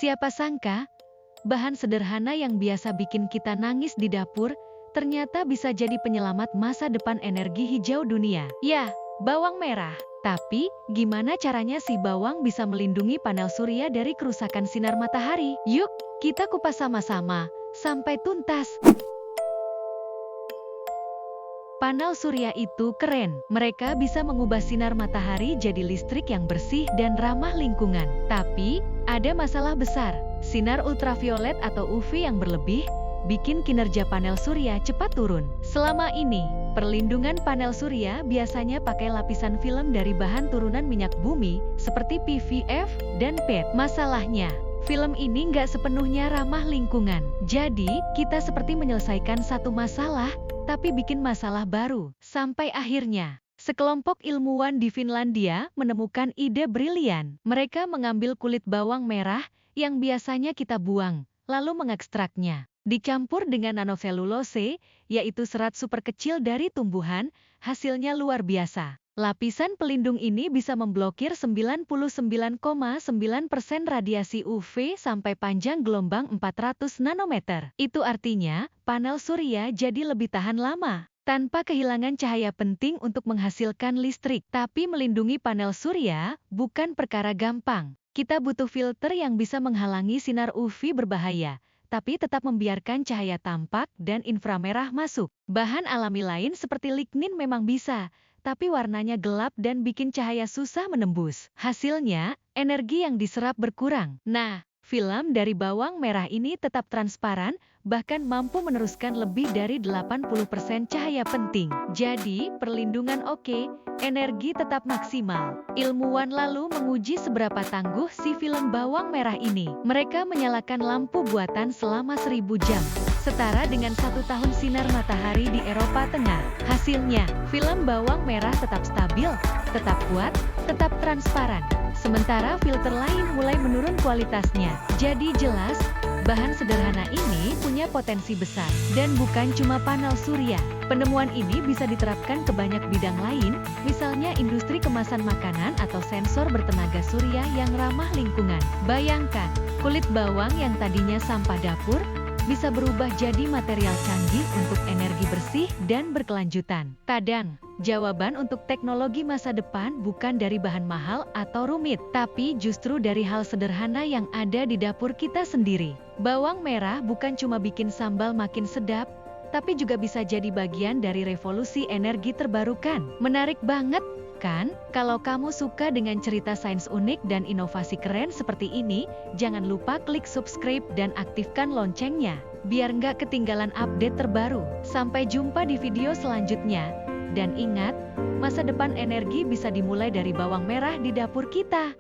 Siapa sangka, bahan sederhana yang biasa bikin kita nangis di dapur, ternyata bisa jadi penyelamat masa depan energi hijau dunia. Ya, bawang merah. Tapi, gimana caranya si bawang bisa melindungi panel surya dari kerusakan sinar matahari? Yuk, kita kupas sama-sama, sampai tuntas. Panel surya itu keren. Mereka bisa mengubah sinar matahari jadi listrik yang bersih dan ramah lingkungan. Tapi, ada masalah besar. Sinar ultraviolet atau UV yang berlebih bikin kinerja panel surya cepat turun. Selama ini, perlindungan panel surya biasanya pakai lapisan film dari bahan turunan minyak bumi seperti PVF dan PET. Masalahnya, film ini nggak sepenuhnya ramah lingkungan. Jadi, kita seperti menyelesaikan satu masalah, tapi bikin masalah baru. Sampai akhirnya, sekelompok ilmuwan di Finlandia menemukan ide brilian. Mereka mengambil kulit bawang merah yang biasanya kita buang, lalu mengekstraknya. Dicampur dengan nanoselulose, yaitu serat super kecil dari tumbuhan, hasilnya luar biasa. Lapisan pelindung ini bisa memblokir 99,9% radiasi UV sampai panjang gelombang 400 nanometer. Itu artinya, panel surya jadi lebih tahan lama, tanpa kehilangan cahaya penting untuk menghasilkan listrik. Tapi melindungi panel surya bukan perkara gampang. Kita butuh filter yang bisa menghalangi sinar UV berbahaya, tapi tetap membiarkan cahaya tampak dan inframerah masuk. Bahan alami lain seperti lignin memang bisa, tapi warnanya gelap dan bikin cahaya susah menembus. Hasilnya, energi yang diserap berkurang. Nah, film dari bawang merah ini tetap transparan, bahkan mampu meneruskan lebih dari 80% cahaya penting. Jadi, perlindungan oke, energi tetap maksimal. Ilmuwan lalu menguji seberapa tangguh si film bawang merah ini. Mereka menyalakan lampu buatan selama 1000 jam. Setara dengan 1 tahun sinar matahari di Eropa Tengah. Hasilnya, film bawang merah tetap stabil, tetap kuat, tetap transparan. Sementara filter lain mulai menurun kualitasnya. Jadi jelas, bahan sederhana ini punya potensi besar. Dan bukan cuma panel surya. Penemuan ini bisa diterapkan ke banyak bidang lain, misalnya industri kemasan makanan atau sensor bertenaga surya yang ramah lingkungan. Bayangkan, kulit bawang yang tadinya sampah dapur, bisa berubah jadi material canggih untuk energi bersih dan berkelanjutan. Kadang, jawaban untuk teknologi masa depan bukan dari bahan mahal atau rumit, tapi justru dari hal sederhana yang ada di dapur kita sendiri. Bawang merah bukan cuma bikin sambal makin sedap, tapi juga bisa jadi bagian dari revolusi energi terbarukan. Menarik banget, kan? Kalau kamu suka dengan cerita sains unik dan inovasi keren seperti ini, jangan lupa klik subscribe dan aktifkan loncengnya, biar nggak ketinggalan update terbaru. Sampai jumpa di video selanjutnya. Dan ingat, masa depan energi bisa dimulai dari bawang merah di dapur kita.